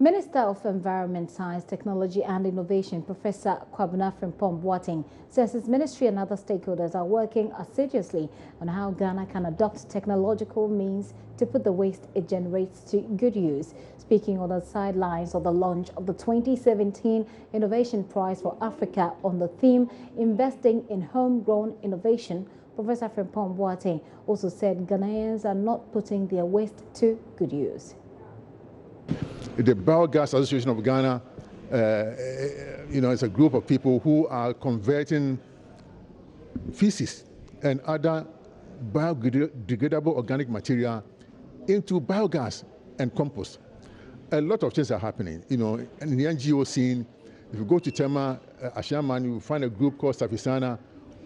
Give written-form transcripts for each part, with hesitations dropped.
Minister of Environment, Science, Technology and Innovation, Professor Kwabena Frimpong Boateng, says his ministry and other stakeholders are working assiduously on how Ghana can adopt technological means to put the waste it generates to good use. Speaking on the sidelines of the launch of the 2017 Innovation Prize for Africa on the theme Investing in Homegrown Innovation, Professor Frimpong Boateng also said Ghanaians are not putting their waste to good use. The Biogas Association of Ghana, it's a group of people who are converting feces and other biodegradable organic material into biogas and compost. A lot of things are happening. In the NGO scene, if you go to Tema, Ashaman, you will find a group called Safisana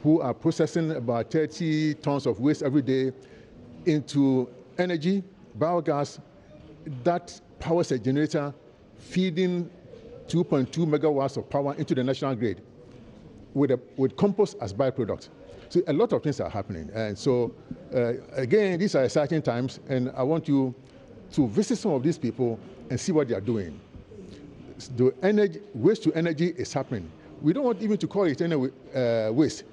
who are processing about 30 tons of waste every day into energy, biogas, that powers a generator feeding 2.2 megawatts of power into the national grid with compost as byproduct. So a lot of things are happening. And so, again, these are exciting times, and I want you to visit some of these people and see what they are doing. The energy, waste to energy is happening. We don't want even to call it any waste.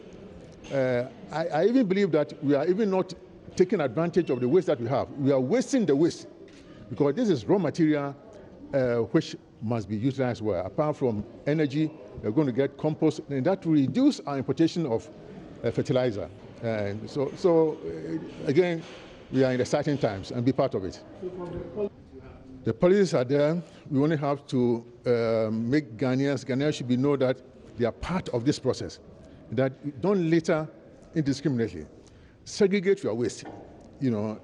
I even believe that we are even not taking advantage of the waste that we have. We are wasting the waste, because this is raw material which must be utilized well. Apart from energy, we're going to get compost, and that will reduce our importation of fertilizer. And so again, we are in exciting times, and be part of it. The policies are there. We only have to make Ghanaians should know that they are part of this process, that don't litter indiscriminately. Segregate your waste,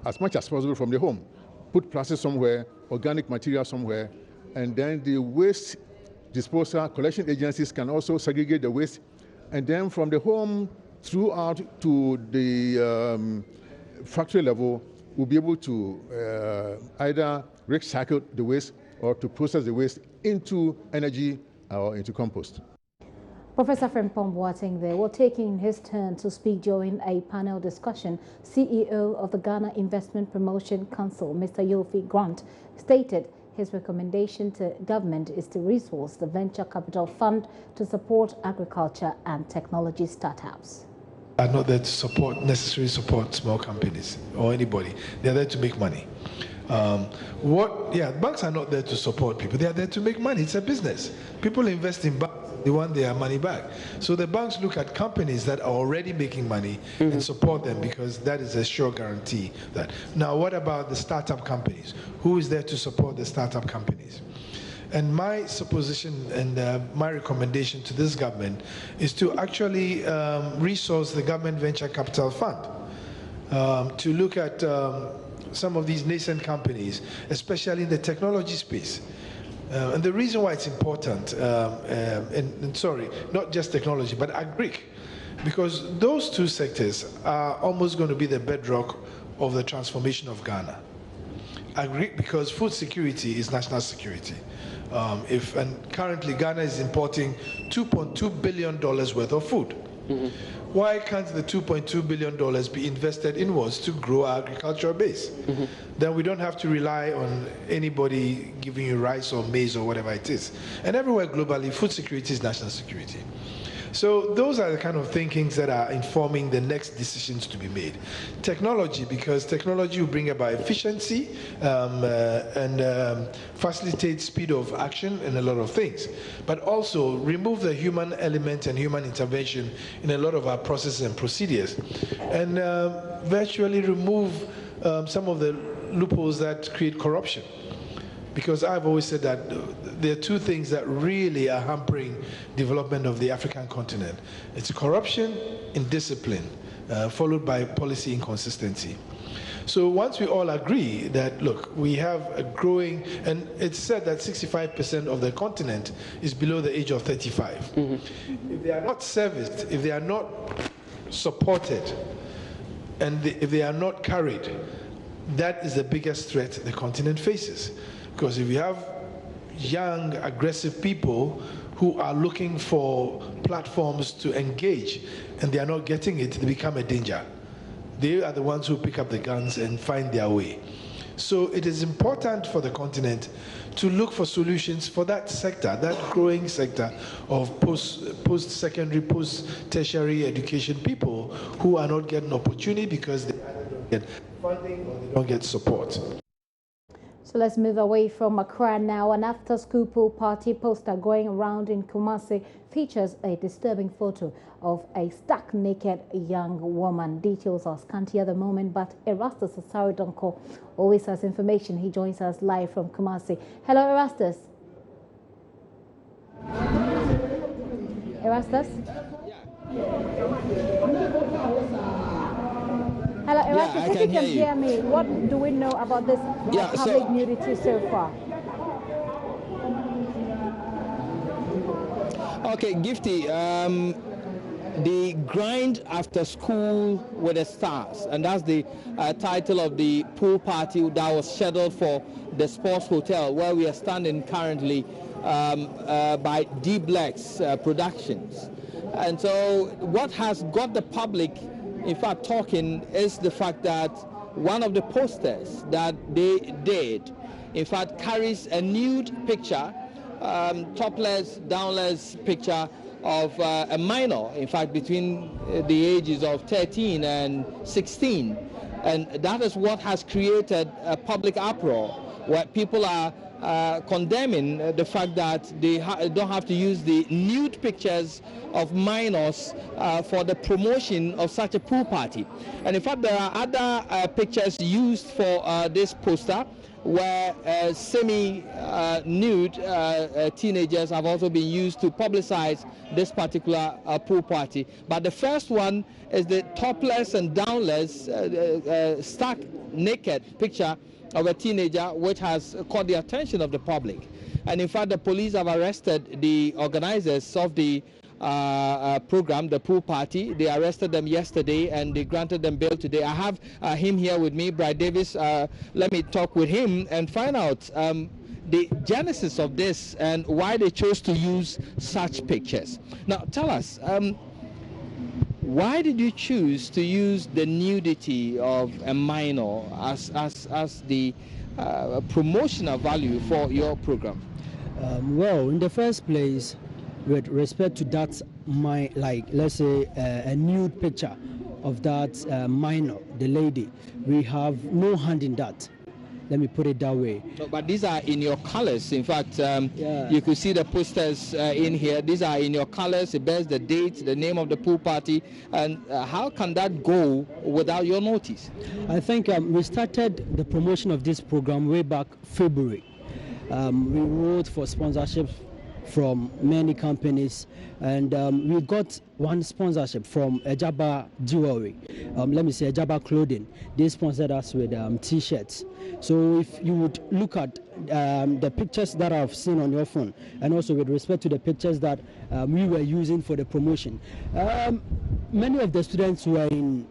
as much as possible from the home. Put plastic somewhere, organic material somewhere, and then the waste disposal collection agencies can also segregate the waste, and then from the home throughout to the factory level, we'll be able to either recycle the waste or to process the waste into energy or into compost. Professor Frimpong Boateng there, while taking his turn to speak during a panel discussion, CEO of the Ghana Investment Promotion Council, Mr. Yofi Grant, stated his recommendation to government is to resource the Venture Capital Fund to support agriculture and technology startups. Are not there to necessarily support small companies or anybody. They're there to make money. Banks are not there to support people. They are there to make money. It's a business. People invest in banks. They want their money back. So the banks look at companies that are already making money and support them, because that is a sure guarantee. Now, what about the startup companies? Who is there to support the startup companies? And my supposition and my recommendation to this government is to actually resource the Government Venture Capital Fund to look at some of these nascent companies, especially in the technology space. And the reason why it's important, not just technology, but agri, because those two sectors are almost going to be the bedrock of the transformation of Ghana. Agri, because food security is national security. And currently Ghana is importing $2.2 billion worth of food. Why can't the $2.2 billion be invested inwards to grow our agricultural base? Then we don't have to rely on anybody giving you rice or maize or whatever it is. And everywhere globally, food security is national security. So those are the kind of thinkings that are informing the next decisions to be made. Technology, because technology will bring about efficiency and facilitate speed of action and a lot of things, but also remove the human element and human intervention in a lot of our processes and procedures, and virtually remove some of the loopholes that create corruption. Because I've always said that there are two things that really are hampering development of the African continent. It's corruption and discipline, followed by policy inconsistency. So once we all agree that, look, we have a growing, and it's said that 65% of the continent is below the age of 35. If they are not serviced, if they are not supported, and if they are not carried, that is the biggest threat the continent faces. Because if you have young, aggressive people who are looking for platforms to engage and they are not getting it, they become a danger. They are the ones who pick up the guns and find their way. So it is important for the continent to look for solutions for that sector, that growing sector of post-secondary, post-tertiary education people who are not getting opportunity because they don't get funding or they don't get support. So let's move away from Accra now. An after-school pool party poster going around in Kumasi features a disturbing photo of a stark naked young woman. Details are scanty at the moment, but Erastus Asaridonko always has information. He joins us live from Kumasi. Hello, Erastus. Erastus? Hello, Erastus, if you can hear me, what do we know about this public nudity so far? Okay, Gifty, the grind after school with the stars, and that's the title of the pool party that was scheduled for the Sports Hotel, where we are standing currently by D-Blex Productions. And so what has got the public in fact talking is the fact that one of the posters that they did in fact carries a nude picture, topless, downless picture of a minor, in fact between the ages of 13 and 16, and that is what has created a public uproar where people are condemning the fact that they don't have to use the nude pictures of minors for the promotion of such a pool party. And in fact, there are other pictures used for this poster where semi-nude teenagers have also been used to publicize this particular pool party. But the first one is the topless and downless, stark naked picture of a teenager, which has caught the attention of the public. And in fact, the police have arrested the organizers of the program, the pool party. They arrested them yesterday and they granted them bail today. I have him here with me, Brian Davis. Let me talk with him and find out the genesis of this and why they chose to use such pictures. Now, tell us, why did you choose to use the nudity of a minor as the promotional value for your program? Well, in the first place, with respect to that, let's say a nude picture of that minor, the lady, we have no hand in that. Let me put it that way. No, but these are in your colors. In fact, you could see the posters in here. These are in your colors. It bears the date, the name of the pool party. And how can that go without your notice? I think we started the promotion of this program way back February. We wrote for sponsorships from many companies, and we got one sponsorship from Ejaba Jewelry, Ejaba Clothing. They sponsored us with t-shirts. So if you would look at the pictures that I've seen on your phone, and also with respect to the pictures that we were using for the promotion, many of the students were in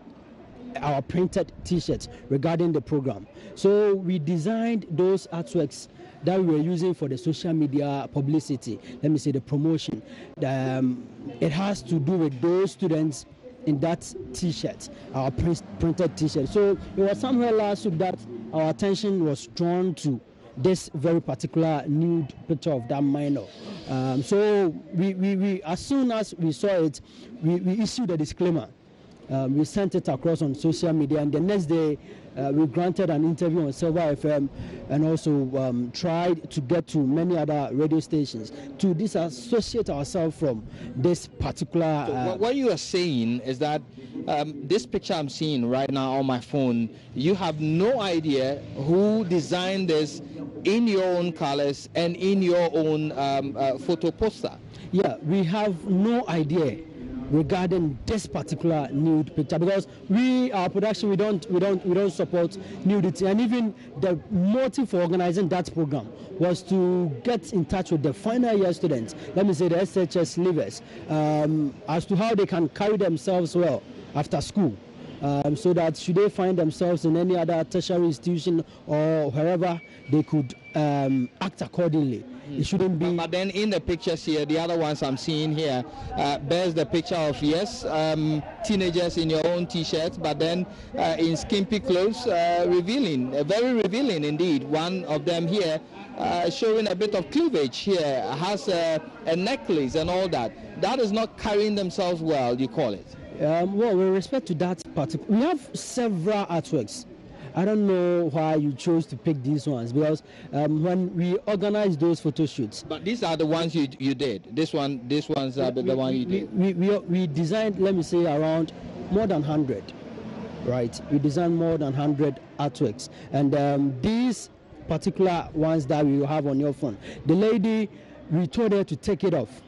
our printed t-shirts regarding the program. So we designed those artworks that we were using for the social media publicity, the promotion. It has to do with those students in that t-shirt, our printed t-shirt. So it was somewhere last week that our attention was drawn to this very particular nude picture of that minor. So we as soon as we saw it, we issued a disclaimer. We sent it across on social media, and the next day we granted an interview on Silver FM, and also tried to get to many other radio stations to disassociate ourselves from this particular. So what you are saying is that this picture I'm seeing right now on my phone, you have no idea who designed this in your own colors and in your own photo poster. Yeah, we have no idea regarding this particular nude picture, because our production, we don't support nudity, and even the motive for organizing that program was to get in touch with the final year students, the SHS leavers, as to how they can carry themselves well after school, so that should they find themselves in any other tertiary institution or wherever, they could act accordingly. It shouldn't be. But then in the pictures here, the other ones I'm seeing here bears the picture of, yes, teenagers in your own t-shirts, but then in skimpy clothes, revealing, very revealing indeed. One of them here showing a bit of cleavage here, has a necklace and all that. That is not carrying themselves well, you call it? Well, with respect to that particular, we have several artworks. I don't know why you chose to pick these ones, because when we organized those photo shoots. But these are the ones you did. These ones are the one you did. We designed, let me say, around more than 100, right? We designed more than 100 artworks, and these particular ones that we have on your phone, the lady, we told her to take it off,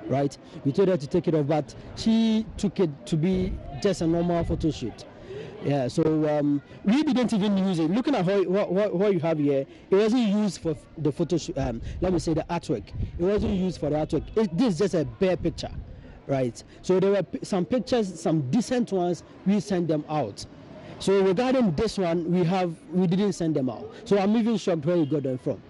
right? We told her to take it off, but she took it to be just a normal photo shoot. Yeah, so we didn't even use it. Looking at what you have here, it wasn't used for the photo shoot. Let me say the artwork. It wasn't used for the artwork. This is just a bare picture, right? So there were some pictures, some decent ones. We sent them out. So regarding this one, we didn't send them out. So I'm even shocked where you got them from.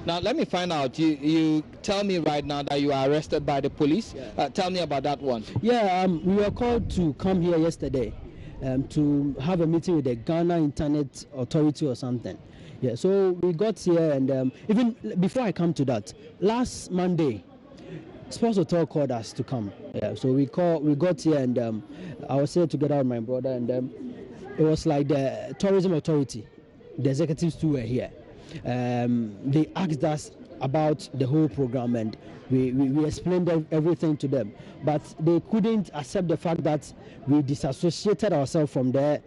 Now let me find out. You tell me right now that you are arrested by the police. Yeah. Tell me about that one. Yeah, we were called to come here yesterday. To have a meeting with the Ghana Internet Authority or something. Yeah, so we got here, and even before I come to that, last Monday, Sports Hotel called us to come. Yeah, so we got here, and I was here together with my brother, and it was like the Tourism Authority, the executives too were here. They asked us about the whole program, and we explained everything to them, but they couldn't accept the fact that we disassociated ourselves from that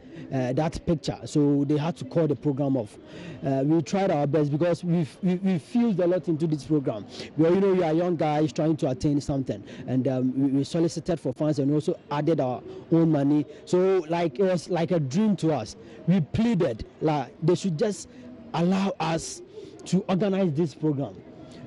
picture, so they had to call the program off. We tried our best, because we filled a lot into this program. We are young guys trying to attain something, and we solicited for funds and also added our own money, so like it was like a dream to us. We pleaded like they should just allow us to organize this program,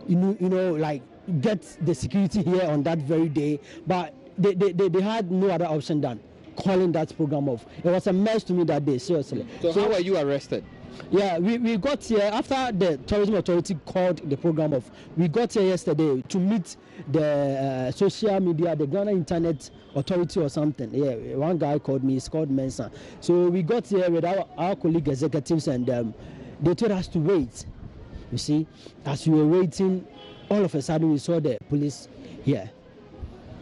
like get the security here on that very day, but they had no other option than calling that program off. It was a mess to me that day, seriously. So how were you arrested? Yeah, we got here after the Tourism Authority called the program off. We got here yesterday to meet the social media, the Ghana Internet Authority or something. Yeah, one guy called me, it's called Mensa. So we got here with our colleague executives, and they told us to wait. You see, as we were waiting, all of a sudden we saw the police here.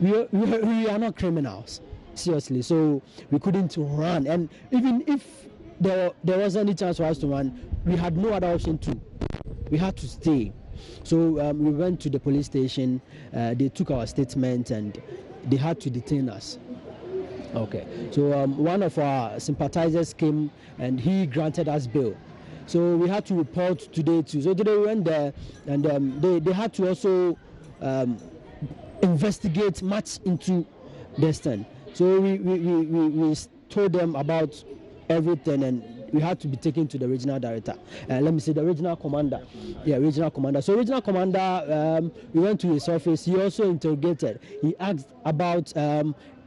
We are not criminals, seriously, so we couldn't run. And even if there was any chance for us to run, we had no other option to. We had to stay. So we went to the police station, they took our statement, and they had to detain us. Okay, so one of our sympathizers came and he granted us bail. So we had to report today too. So today we went there, and they had to also investigate much into this thing. So we told them about everything, and we had to be taken to the regional director. Let me say the regional commander. Yeah, regional commander. So regional commander, we went to his office. He also interrogated. He asked about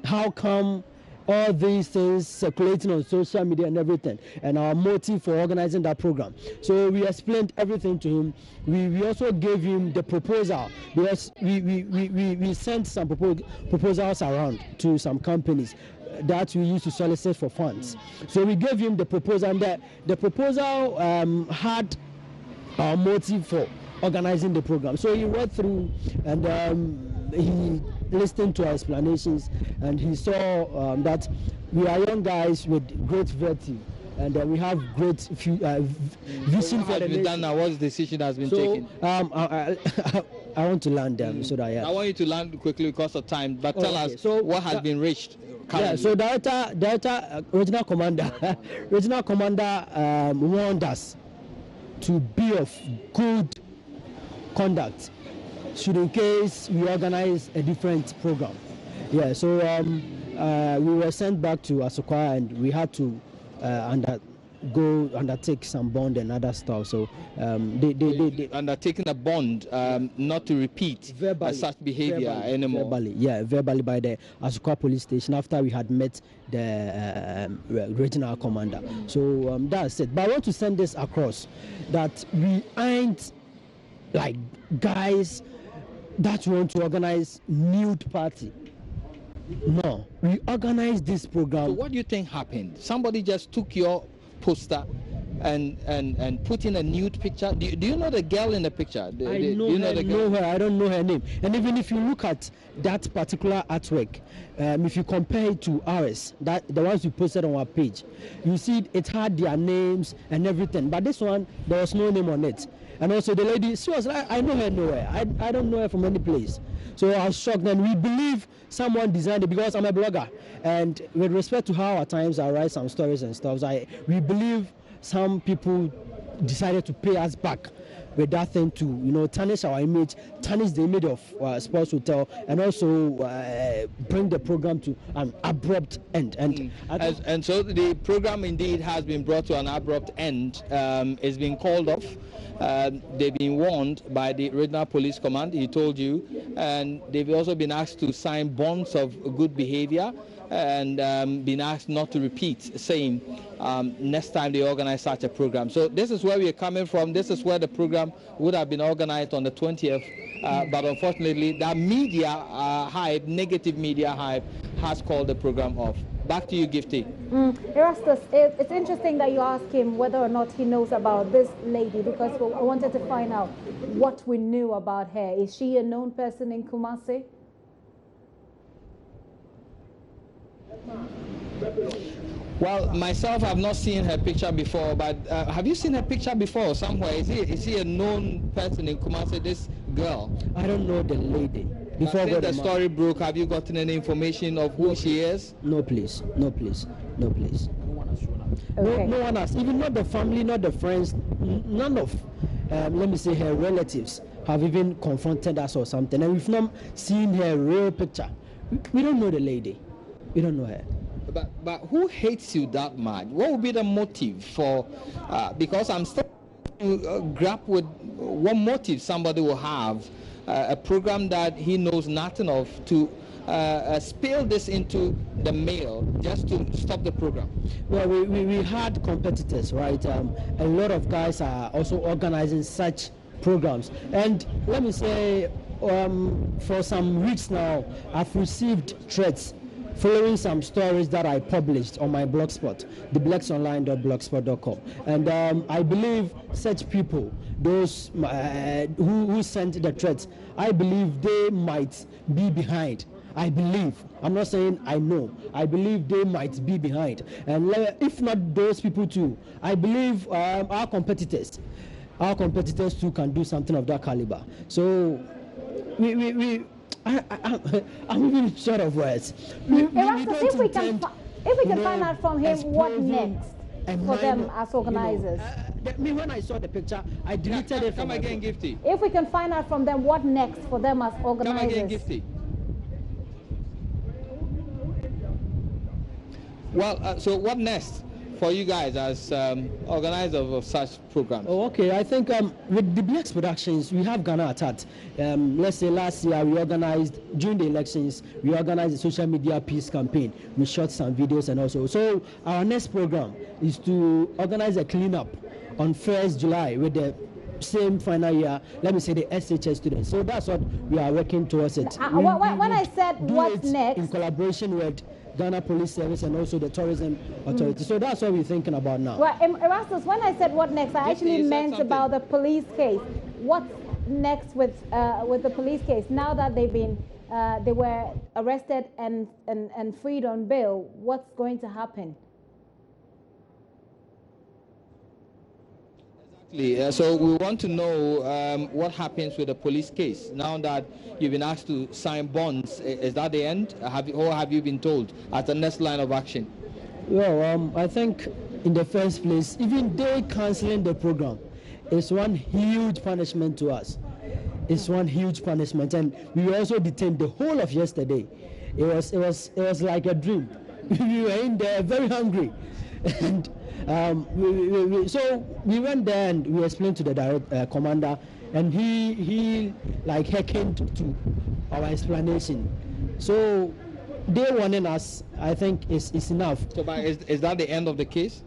how come all these things circulating on social media and everything, and our motive for organizing that program. So we explained everything to him. We also gave him the proposal, because we sent some proposals around to some companies that we used to solicit for funds. So we gave him the proposal, and the proposal had our motive for organizing the program. So he went through, and he listened to our explanations, and he saw that we are young guys with great virtue, and we have great vision for the nation. What decision has been taken? I want to land them so that I want you to land quickly because of time, but tell us what has been reached currently. Yeah, so Delta regional commander warned us to be of good conduct should in case we organize a different program. Yeah, so we were sent back to Asokwa, and we had to undertake some bond and other stuff. So they undertaking a bond not to repeat such behavior anymore. Verbally by the Asokwa police station after we had met the regional commander. So that's it. But I want to send this across that we ain't like guys that want to organize nude party. No, we organized this program. So what do you think happened? Somebody just took your poster and put in a nude picture. Do you know the girl in the picture? I know her. I don't know her name. And even if you look at that particular artwork, if you compare it to ours, that the ones we posted on our page, you see it had their names and everything. But this one, there was no name on it. And also the lady, she was like, I know her nowhere. I don't know her from any place. So I was shocked, and we believe someone designed it because I'm a blogger. And with respect to how at times I write some stories and stuff, we believe some people decided to pay us back with that thing to, tarnish our image, tarnish the image of Sports Hotel, and also bring the program to an abrupt end. And so the program indeed has been brought to an abrupt end. It's been called off. They've been warned by the regional police command, he told you, and they've also been asked to sign bonds of good behavior and been asked not to repeat same next time they organize such a program. So this is where we are coming from. This is where the program would have been organized on the 20th, but unfortunately that media hype, negative media hype, has called the program off. Back to you, Gifty. Erastus, it's interesting that you ask him whether or not he knows about this lady, because I wanted to find out what we knew about her. Is she a known person in Kumasi? Well, myself, I've not seen her picture before, but have you seen her picture before somewhere? Is he a known person in Kumasi, this girl? I don't know the lady. Before the story broke, have you gotten any information of who she is? No, please. No, please. No, please. Okay. No one has. Even not the family, not the friends, none of, let me say, her relatives have even confronted us or something. And we've not seen her real picture. We don't know the lady. We don't know her. But who hates you that much? What would be the motive for, because I'm still grapple with what motive somebody will have, a program that he knows nothing of, to spill this into the mail just to stop the program. Well, we had competitors, right? A lot of guys are also organizing such programs. And let me say, for some weeks now, I've received threats following some stories that I published on my blogspot, theblacksonline.blogspot.com. And I believe such people, those who sent the threats, I believe they might be behind. I believe. I'm not saying I know. I believe they might be behind. And if not those people too, I believe our competitors too can do something of that caliber. So I'm even short of words. If we can find out from him what next for them as organizers. When I saw the picture, I deleted it. Come again, Gifty. If we can find out from them what next for them as organizers. Come again, Gifty. Well, so what next for you guys as organizers of such programs? Oh, okay. I think with the Blacks Productions, we have Ghana at heart. Let's say last year we organized, during the elections, we organized a social media peace campaign. We shot some videos and also. So our next program is to organize a cleanup on 1st July with the same final year, let me say, the SHS students. So that's what we are working towards it. When I said what's next, in collaboration with Ghana Police Service and also the Tourism Authority. So that's what we're thinking about now. Well, Erastus, when I said what next, I actually meant about the police case. What's next with the police case? Now that they were arrested and freed on bail, what's going to happen? So we want to know what happens with the police case now that you've been asked to sign bonds. Is that the end? Or have you been told as the next line of action? Well, I think in the first place, even they cancelling the program is one huge punishment to us. It's one huge punishment, and we were also detained the whole of yesterday. It was like a dream. We were in there very hungry, and so we went there and we explained to the direct commander, and he like hearkened to our explanation. So they warning us, I think, is enough. So, but is that the end of the case?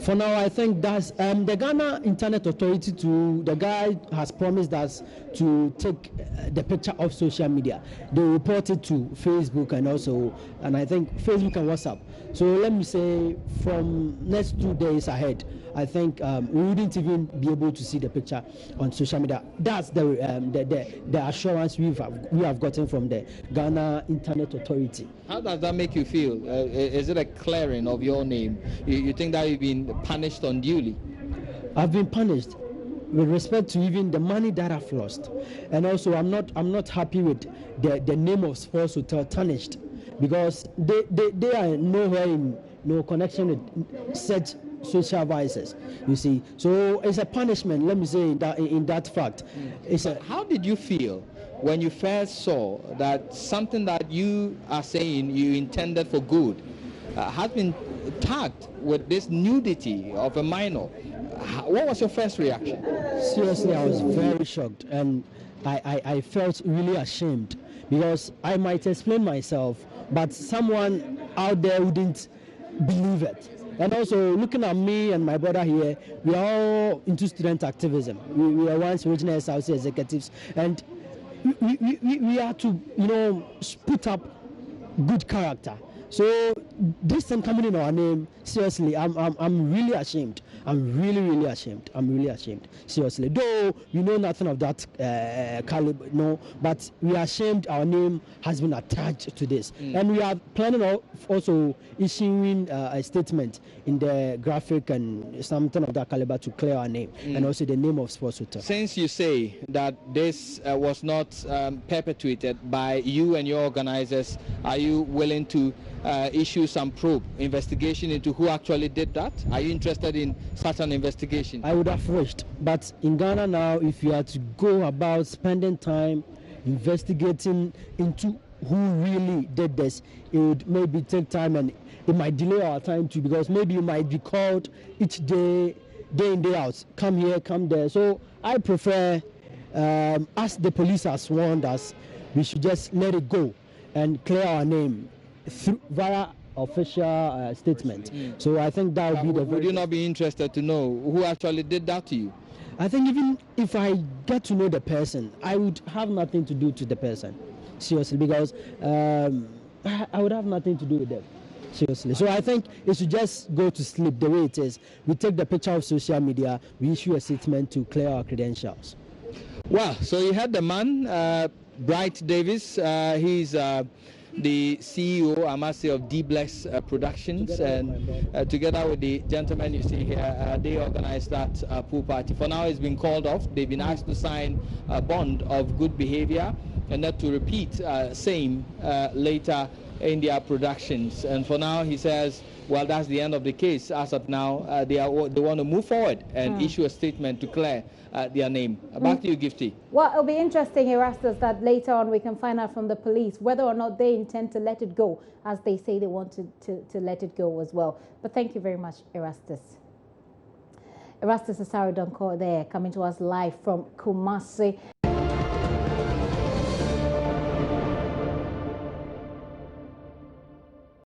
For now, I think that's the Ghana Internet Authority. The guy has promised us to take the picture of social media. They report it to Facebook and I think Facebook and WhatsApp. So let me say, from next 2 days ahead, I think we wouldn't even be able to see the picture on social media. That's the assurance we have gotten from the Ghana Internet Authority. How does that make you feel? Is it a clearing of your name? You think that you've been punished unduly? I've been punished with respect to even the money that I've lost, and also I'm not happy with the name of Sports Hotel tarnished, because they are nowhere in no connection with such social vices, you see. So it's a punishment, let me say, in that fact. How did you feel when you first saw that something that you are saying you intended for good has been tagged with this nudity of a minor? What was your first reaction? Seriously, I was very shocked, and I felt really ashamed, because I might explain myself, but someone out there wouldn't believe it. And also, looking at me and my brother here, we are all into student activism. We are once regional SRC executives, and we are to, put up good character. So this thing coming in our name, seriously, I'm really ashamed. I'm really ashamed. I'm really ashamed. Seriously, though we know nothing of that caliber, no, but we are ashamed. Our name has been attached to this, and we are planning of also issuing a statement in the graphic and something of that caliber to clear our name and also the name of Sports Hotel. Since you say that this was not perpetuated by you and your organizers, are you willing to issue some probe investigation into who actually did that? Are you interested in such an investigation? I would have wished, but in Ghana now, if you are to go about spending time investigating into who really did this, it would maybe take time, and it might delay our time too, because maybe you might be called each day in, day out, come here, come there. So I prefer, as the police has warned us, we should just let it go and clear our name via official statement. So I think that would be Would you not be interested to know who actually did that to you? I think even if I get to know the person, I would have nothing to do to the person, seriously, because I would have nothing to do with them, seriously. So I think it should just go to sleep the way it is. We take the picture of social media, we issue a statement to clear our credentials. Well, so you had the man, Bright Davis. He's the CEO, I must say, of D-Bless Productions, together with the gentleman you see here, they organized that pool party. For now, it's been called off. They've been asked to sign a bond of good behavior and not to repeat same later in their productions. And for now, he says, well, that's the end of the case. As of now, they want to move forward and issue a statement to clear their name. Back to you, Gifty. Well, it'll be interesting, Erastus, that later on we can find out from the police whether or not they intend to let it go, as they say they want to let it go as well. But thank you very much, Erastus. Erastus Asaro Donko there, coming to us live from Kumasi.